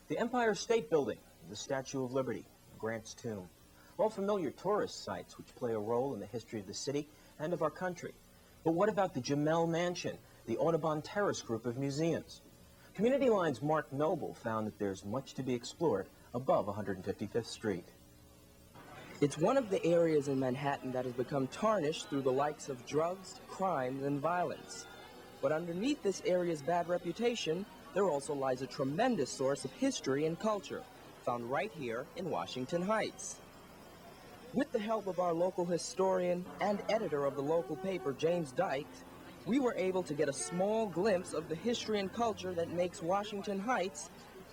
The Empire State Building, the Statue of Liberty, Grant's Tomb, all familiar tourist sites which play a role in the history of the city and of our country. But what about the Jamel Mansion, the Audubon Terrace group of museums? Community Line's Mark Noble found that there's much to be explored above 155th Street. It's one of the areas in Manhattan that has become tarnished through the likes of drugs, crimes, and violence. But underneath this area's bad reputation, there also lies a tremendous source of history and culture, found right here in Washington Heights. With the help of our local historian and editor of the local paper, James Dykes, we were able to get a small glimpse of the history and culture that makes Washington Heights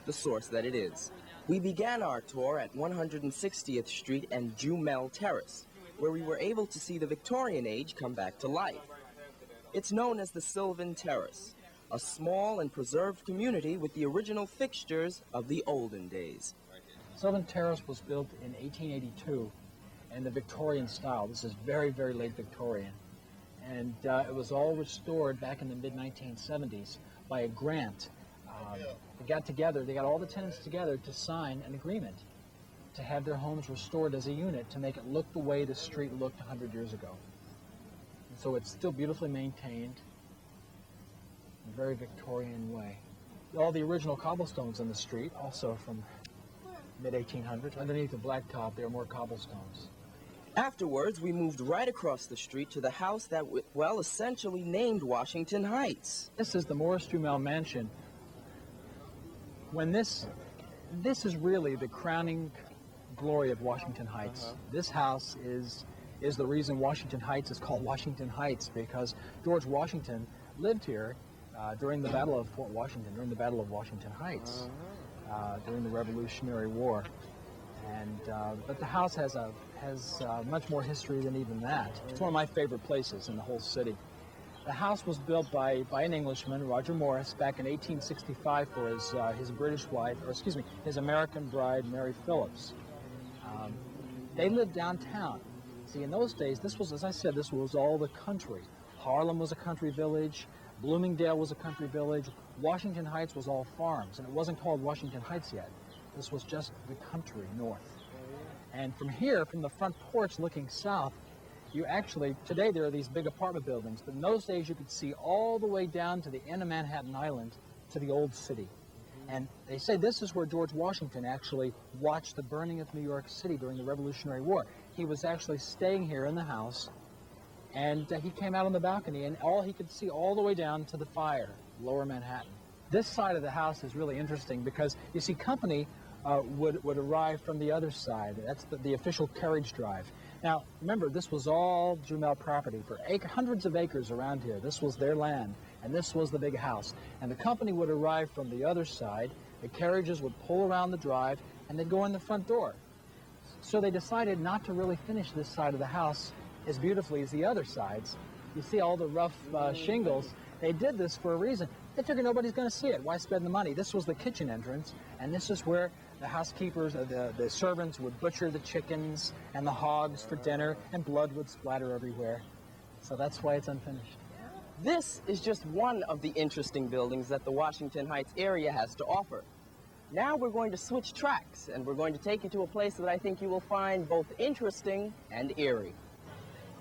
the source that it is. We began our tour at 160th Street and Jamel Terrace, where we were able to see the Victorian age come back to life. It's known as the Sylvan Terrace, a small and preserved community with the original fixtures of the olden days. Sylvan Terrace was built in 1882 in the Victorian style. This is very, very late Victorian. And it was all restored back in the mid-1970s by a grant. They got together, they got all the tenants together to sign an agreement to have their homes restored as a unit to make it look the way the street looked 100 years ago. And so it's still beautifully maintained in a very Victorian way. All the original cobblestones in the street, also from mid-1800s. Underneath the blacktop, there are more cobblestones. Afterwards, we moved right across the street to the house that, well, essentially named Washington Heights. This is the Morris Jamel Mansion. When this is really the crowning glory of Washington Heights. This house is the reason Washington Heights is called Washington Heights, because George Washington lived here during the Battle of Fort Washington, during the Battle of Washington Heights, during the Revolutionary War. And but the house has much more history than even that. It's one of my favorite places in the whole city. The house was built by an Englishman, Roger Morris, back in 1865 for his British wife, or excuse me, his American bride, Mary Phillips. They lived downtown. See, in those days, this was, as I said, this was all the country. Harlem was a country village. Bloomingdale was a country village. Washington Heights was all farms, and it wasn't called Washington Heights yet. This was just the country north. And from here, from the front porch looking south, you actually, today there are these big apartment buildings, but in those days you could see all the way down to the end of Manhattan Island to the old city. And they say this is where George Washington actually watched the burning of New York City during the Revolutionary War. He was actually staying here in the house, and he came out on the balcony, and all he could see all the way down to the fire, lower Manhattan. This side of the house is really interesting because, you see, company would arrive from the other side. That's the official carriage drive. Now, remember, this was all Jamel property for hundreds of acres around here. This was their land, and this was the big house. And the company would arrive from the other side. The carriages would pull around the drive, and they'd go in the front door. So they decided not to really finish this side of the house as beautifully as the other sides. You see all the rough shingles. They did this for a reason. They figured nobody's going to see it. Why spend the money? This was the kitchen entrance, and this is where the housekeepers, the servants would butcher the chickens and the hogs for dinner, and blood would splatter everywhere. So that's why it's unfinished. This is just one of the interesting buildings that the Washington Heights area has to offer. Now we're going to switch tracks, and we're going to take you to a place that I think you will find both interesting and eerie.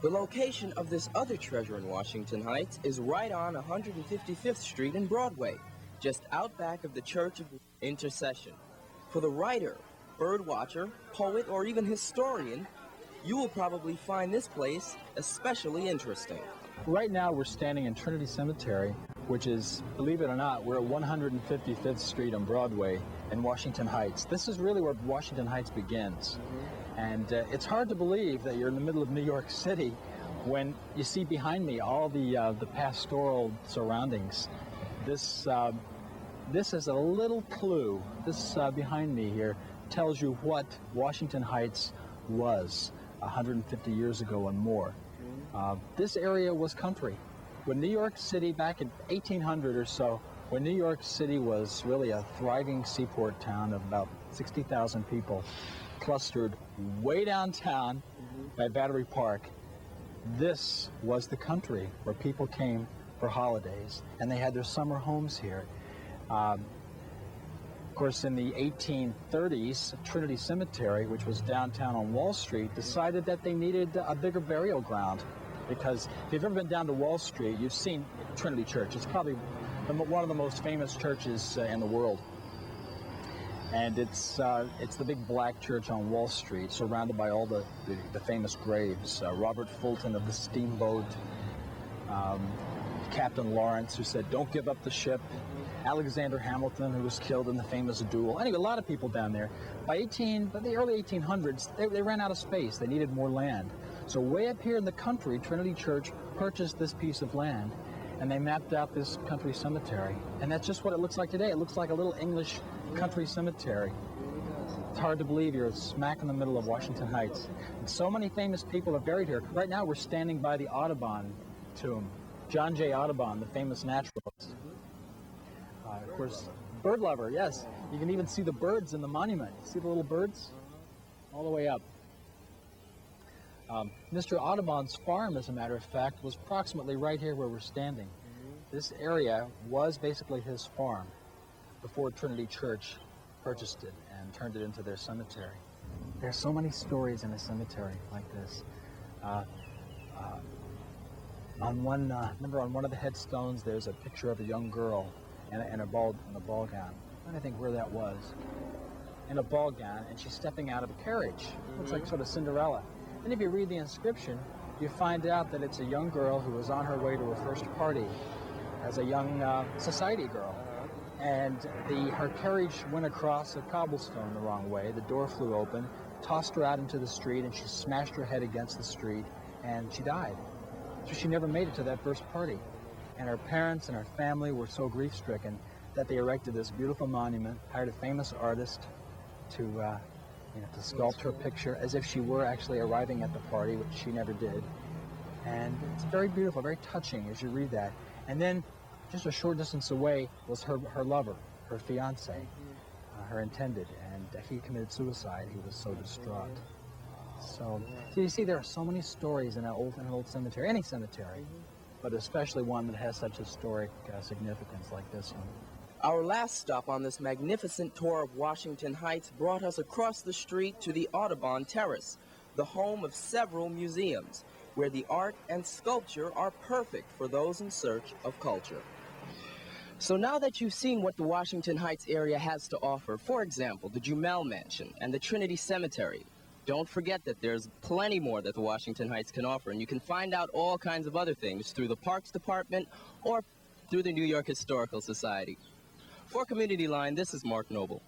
The location of this other treasure in Washington Heights is right on 155th Street and Broadway, just out back of the Church of Intercession. For the writer, bird watcher, poet, or even historian, you will probably find this place especially interesting. Right now we're standing in Trinity Cemetery, which is, believe it or not, we're at 155th Street and Broadway in Washington Heights. This is really where Washington Heights begins. And it's hard to believe that you're in the middle of New York City when you see behind me all the pastoral surroundings. This is a little clue. This behind me here tells you what Washington Heights was 150 years ago and more. This area was country. When New York City, back in 1800 or so, when New York City was really a thriving seaport town of about 60,000 people, clustered way downtown by Battery Park, this was the country where people came for holidays, and they had their summer homes here. Of course, in the 1830s, Trinity Cemetery, which was downtown on Wall Street, decided that they needed a bigger burial ground. Because if you've ever been down to Wall Street, you've seen Trinity Church. It's probably one of the most famous churches in the world. And it's the big black church on Wall Street, surrounded by all the famous graves. Robert Fulton of the steamboat, Captain Lawrence, who said, "Don't give up the ship," Alexander Hamilton, who was killed in the famous duel. Anyway, a lot of people down there. By the early 1800s, they ran out of space. They needed more land. So way up here in the country, Trinity Church purchased this piece of land, and they mapped out this country cemetery. And that's just what it looks like today. It looks like a little English country cemetery. It's hard to believe you're smack in the middle of Washington Heights. And so many famous people are buried here. Right now, we're standing by the Audubon tomb. John J. Audubon, the famous naturalist. Of course, bird lover, yes. You can even see the birds in the monument. See the little birds? All the way up. Mr. Audubon's farm, as a matter of fact, was approximately right here where we're standing. This area was basically his farm before Trinity Church purchased it and turned it into their cemetery. There's so many stories in a cemetery like this. Remember on one of the headstones, there's a picture of a young girl in a ball gown. I'm trying to think where that was. In a ball gown, and she's stepping out of a carriage. Looks like sort of Cinderella. And if you read the inscription, you find out that it's a young girl who was on her way to her first party as a young society girl. And her carriage went across a cobblestone the wrong way. The door flew open, tossed her out into the street, and she smashed her head against the street, and she died. So she never made it to that first party. And her parents and her family were so grief-stricken that they erected this beautiful monument, hired a famous artist to sculpt her picture as if she were actually arriving at the party, which she never did. And it's very beautiful, very touching as you read that. And then just a short distance away was her lover, her fiance, her intended, and he committed suicide. He was so distraught. So you see, there are so many stories in an old cemetery, any cemetery, but especially one that has such historic significance like this one. Our last stop on this magnificent tour of Washington Heights brought us across the street to the Audubon Terrace, the home of several museums, where the art and sculpture are perfect for those in search of culture. So now that you've seen what the Washington Heights area has to offer, for example, the Jumel Mansion and the Trinity Cemetery, don't forget that there's plenty more that the Washington Heights can offer, and you can find out all kinds of other things through the Parks Department or through the New York Historical Society. For Community Line, this is Mark Noble.